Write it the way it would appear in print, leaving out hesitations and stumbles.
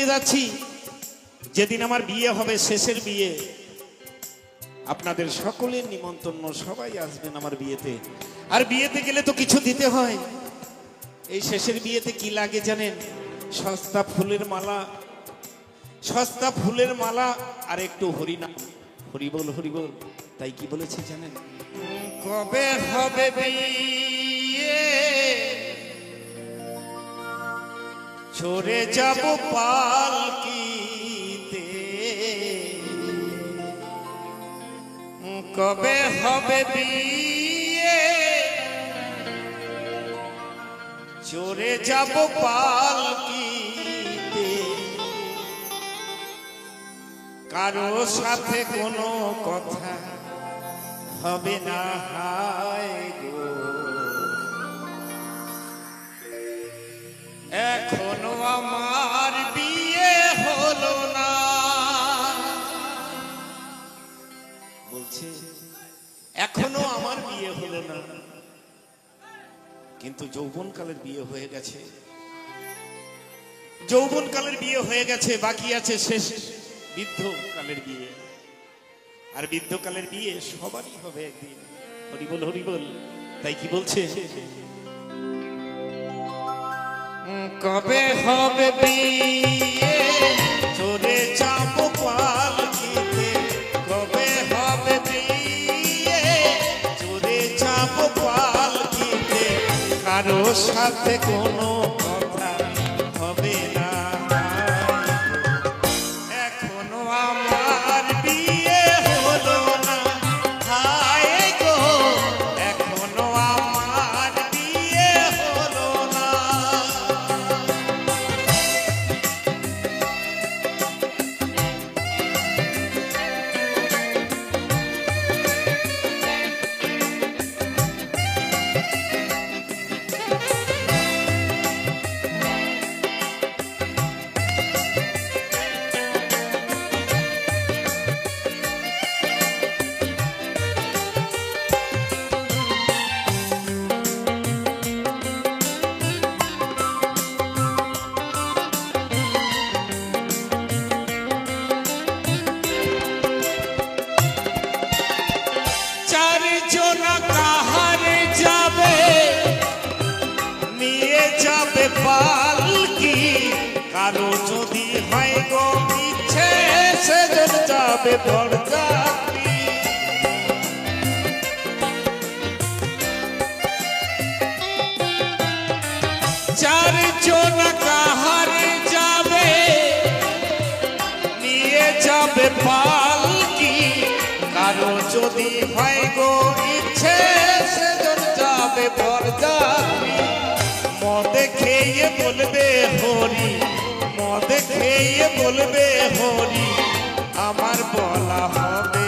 যাচ্ছি, যেদিন আমার বিয়ে হবে, শেষের বিয়ে। আপনাদের সকলের নিমন্ত্রণ, সবাই আসবেন আমার বিয়েতে। আর বিয়েতে গেলে তো কিছু দিতে হয়। এই শেষের বিয়েতে কি লাগে জানেন? সস্তা ফুলের মালা, সস্তা ফুলের মালা আর একটু হরিনাম, হরিবল হরিবল। তাই কি বলেছে জানেন? কবে হবে বিয়ে, চড়ে যাব পালকিতে। কবে হবে বিয়ে, চড়ে যাব পালকিতে। কারো সাথে কোনো কথা হবে না, হায় গো। এখনো আমার বিয়ে হলো না। বলছে এখনো আমার বিয়ে হলো না, কিন্তু যৌবনকালের বিয়ে হয়ে গেছে। যৌবনকালের বিয়ে হয়ে গেছে, বাকি আছে শেষ বৃদ্ধকালের বিয়ে। আর বৃদ্ধকালের বিয়ে সবারই হবে একদিন। হরিবল হরিবল। তাই কি বলছে? কবে হবে বিয়ে, চড়ে যাব পালকিতে। কবে হবে বিয়ে, চড়ে যাব পালকিতে। কারো সাথে কোনো কথা হবে না, এখনো আমার বিয়ে হলো না, হায় গো। এখনো আমার বিয়ে হলো না। পালকি কারো যদি হয় গো ইচ্ছে, সেজন যাবে বরযাত্রী। চারজন কাহারে যাবে, নিয়ে যাবে পালকি। কারো যদি হয় গো ইচ্ছে, সেজন যাবে বরযাত্রী। মদে খেয়ে বলবে হরি, মদে খেয়ে বলবে হরি, আমার বলা হবে